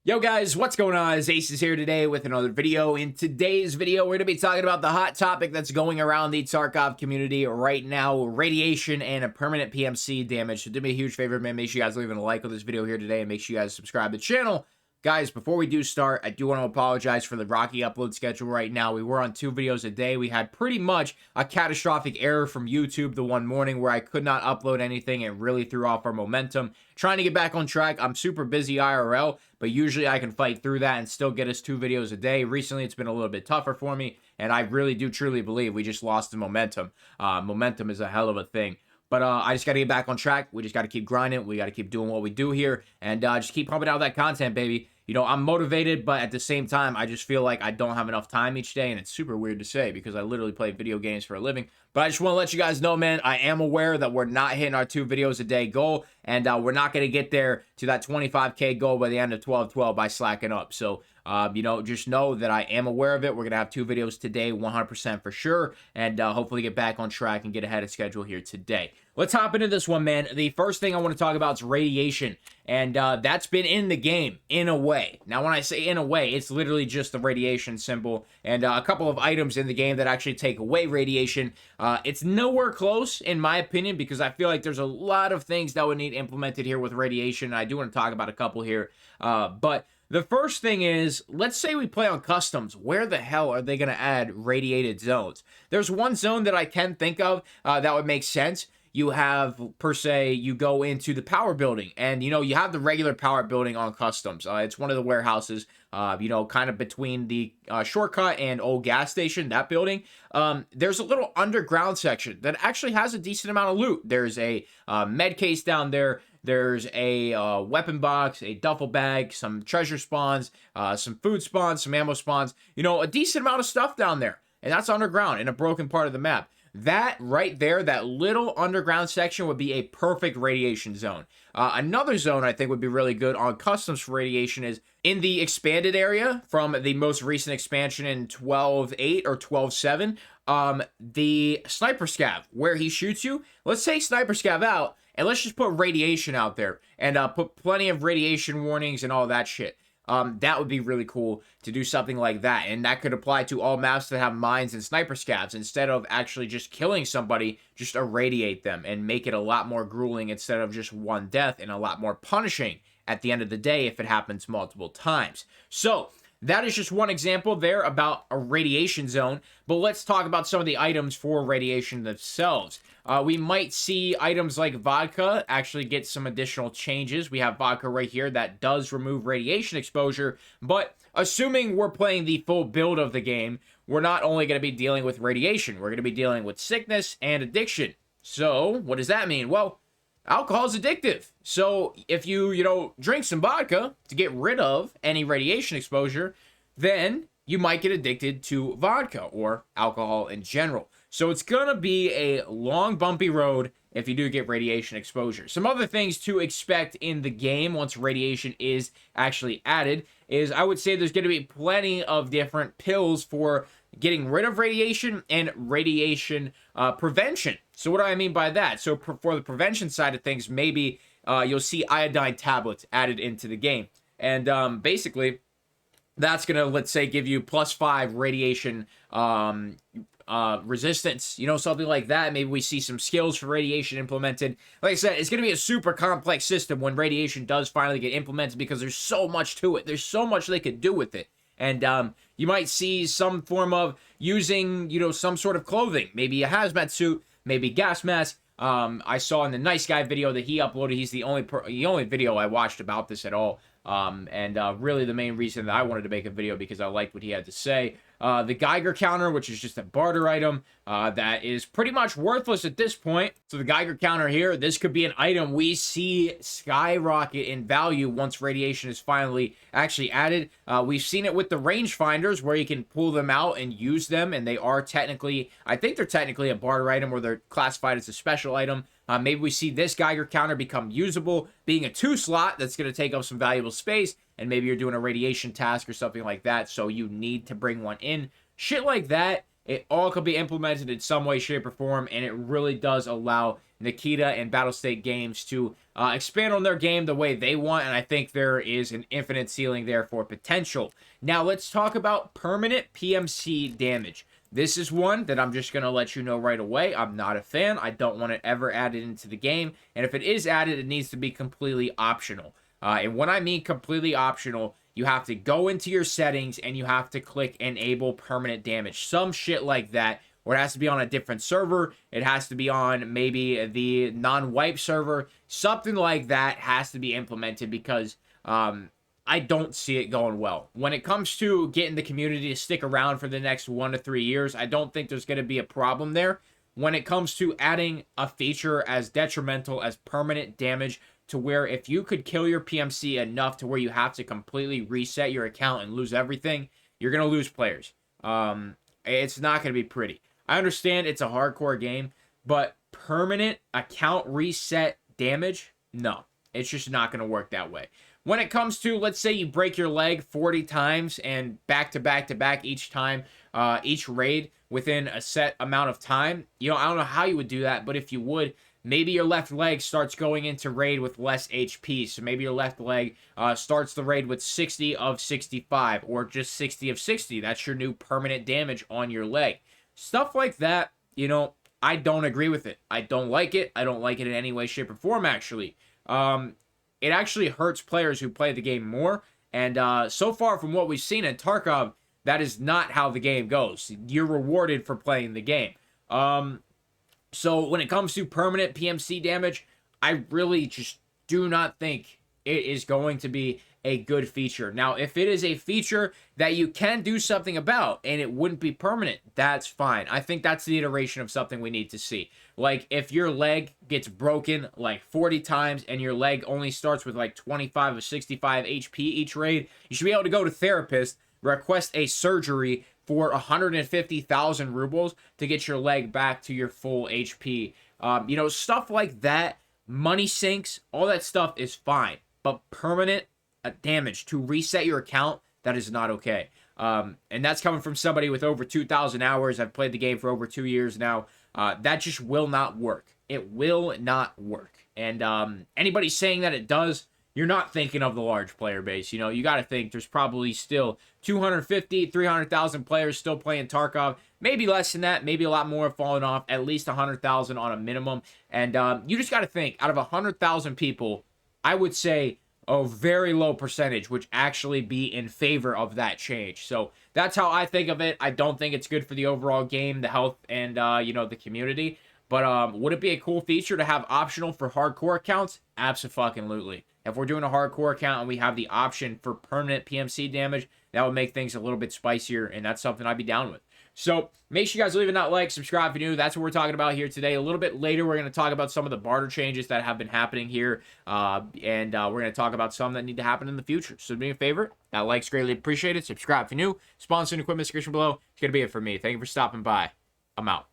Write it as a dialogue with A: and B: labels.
A: Yo guys, what's going on? It's Aces here today with another video. In today's video, we're going to be talking about the hot topic that's going around the Tarkov community right now, radiation and a permanent PMC damage. So do me a huge favor, man. Make sure you guys leave a like on this video here today and make sure you guys subscribe to the channel. Guys, before we do start, I do want to apologize for the rocky upload schedule right now. We were on 2 videos a day. We had pretty much a catastrophic error from YouTube the one morning where I could not upload anything. It really threw off our momentum. Trying to get back on track. I'm super busy IRL, but usually I can fight through that and still get us 2 videos a day. Recently, it's been a little bit tougher for me, and I really do truly believe we just lost the momentum. Momentum is a hell of a thing. But I just got to get back on track. We just got to keep grinding. We got to keep doing what we do here and just keep pumping out that content, baby. You know, I'm motivated, but at the same time, I just feel like I don't have enough time each day, and it's super weird to say because I literally play video games for a living. But I just want to let you guys know, man, I am aware that we're not hitting our 2 videos a day goal, and we're not going to get there to that 25K goal by the end of 12/12 by slacking up. So, you know, just know that I am aware of it. We're going to have 2 videos today, 100% for sure, and hopefully get back on track and get ahead of schedule here today. Let's hop into this one, man. The first thing I want to talk about is radiation, and that's been in the game, in a way. Now, when I say in a way, it's literally just the radiation symbol and a couple of items in the game that actually take away radiation. It's nowhere close, in my opinion, because I feel like there's a lot of things that would need implemented here with radiation. I do want to talk about a couple here, but the first thing is, let's say we play on customs. Where the hell are they going to add radiated zones? There's one zone that I can think of that would make sense. You have, per se, you go into the power building, and, you know, you have the regular power building on customs. It's one of the warehouses, you know, kind of between the shortcut and old gas station, that building. There's a little underground section that actually has a decent amount of loot. There's a med case down there. There's a weapon box, a duffel bag, some treasure spawns, some food spawns, some ammo spawns. You know, a decent amount of stuff down there. And that's underground in a broken part of the map. That right there, that little underground section would be a perfect radiation zone. Another zone I think would be really good on customs for radiation is in the expanded area from the most recent expansion in 12.8 or 12.7. The sniper scav, where he shoots you. Let's take sniper scav out, and let's just put radiation out there and put plenty of radiation warnings and all that shit. That would be really cool to do something like that. And that could apply to all maps that have mines and sniper scavs. Instead of actually just killing somebody, just irradiate them and make it a lot more grueling instead of just one death, and a lot more punishing at the end of the day if it happens multiple times. So that is just one example there about a radiation zone. But let's talk about some of the items for radiation themselves. We might see items like vodka actually get some additional changes. We have vodka right here that does remove radiation exposure, but assuming we're playing the full build of the game, we're not only going to be dealing with radiation, we're going to be dealing with sickness and addiction. So what does that mean? Well, alcohol is addictive. So if you drink some vodka to get rid of any radiation exposure, then you might get addicted to vodka or alcohol in general. So it's going to be a long, bumpy road if you do get radiation exposure. Some other things to expect in the game once radiation is actually added is I would say there's going to be plenty of different pills for getting rid of radiation and radiation prevention. So what do I mean by that? So for the prevention side of things, maybe you'll see iodine tablets added into the game. And basically, that's going to, let's say, give you +5 radiation resistance, you know, something like that. Maybe we see some skills for radiation implemented. Like I said, it's going to be a super complex system when radiation does finally get implemented because there's so much to it. There's so much they could do with it. And you might see some form of using, you know, some sort of clothing, maybe a hazmat suit, maybe gas mask. I saw in the Nice Guy video that he uploaded, he's the only video I watched about this at all. Really the main reason that I wanted to make a video because I liked what he had to say. The Geiger counter, which is just a barter item that is pretty much worthless at this point. So the Geiger counter here, this could be an item we see skyrocket in value once radiation is finally actually added. We've seen it with the rangefinders where you can pull them out and use them, and they are technically, I think they're technically a barter item or they're classified as a special item. Maybe we see this Geiger counter become usable, being a 2-slot that's going to take up some valuable space, and maybe you're doing a radiation task or something like that, so you need to bring one in. Shit like that It all could be implemented in some way, shape, or form, and it really does allow Nikita and Battlestate Games to expand on their game the way they want, and I think there is an infinite ceiling there for potential. Now, let's talk about permanent PMC damage. This is one that I'm just going to let you know right away. I'm not a fan. I don't want it ever added into the game, and if it is added, it needs to be completely optional. And when I mean completely optional, you have to go into your settings and you have to click enable permanent damage. Some shit like that, or it has to be on a different server. It has to be on maybe the non-wipe server. Something like that has to be implemented because I don't see it going well. When it comes to getting the community to stick around for the next 1 to 3 years, I don't think there's going to be a problem there. When it comes to adding a feature as detrimental as permanent damage, to where if you could kill your PMC enough to where you have to completely reset your account and lose everything, you're going to lose players. It's not going to be pretty. I understand it's a hardcore game, but permanent account reset damage, no. It's just not going to work that way. When it comes to, let's say you break your leg 40 times and back to back to back each time, each raid within a set amount of time, I don't know how you would do that, but if you would, maybe your left leg starts going into raid with less HP. So maybe your left leg starts the raid with 60 of 65 or just 60 of 60. That's your new permanent damage on your leg. Stuff like that, I don't agree with it. I don't like it. I don't like it in any way, shape, or form, actually. It actually hurts players who play the game more. And so far from what we've seen in Tarkov, that is not how the game goes. You're rewarded for playing the game. So when it comes to permanent PMC damage, I really just do not think it is going to be a good feature. Now, if it is a feature that you can do something about and it wouldn't be permanent, that's fine. I think that's the iteration of something we need to see. Like, if your leg gets broken like 40 times and your leg only starts with like 25 or 65 HP each raid, you should be able to go to therapist, request a surgery for 150,000 rubles to get your leg back to your full HP. Stuff like that, money sinks, all that stuff is fine. But permanent damage to reset your account, that is not okay. And that's coming from somebody with over 2,000 hours. I've played the game for over 2 years now. That just will not work. It will not work. And anybody saying that it does, you're not thinking of the large player base. You got to think there's probably still 250, 300,000 players still playing Tarkov. Maybe less than that. Maybe a lot more have fallen off. At least 100,000 on a minimum. And you just got to think, out of 100,000 people, I would say a very low percentage would actually be in favor of that change. So that's how I think of it. I don't think it's good for the overall game, the health, and, the community. But would it be a cool feature to have optional for hardcore accounts? Absolutely. If we're doing a hardcore account and we have the option for permanent PMC damage, that would make things a little bit spicier, and that's something I'd be down with. So make sure you guys leave a like, subscribe if you're new. That's what we're talking about here today. A little bit later, we're going to talk about some of the barter changes that have been happening here, and we're going to talk about some that need to happen in the future. So do me a favor, that like's greatly appreciated. Subscribe if you're new. Sponsor and equipment description below. It's going to be it for me. Thank you for stopping by. I'm out.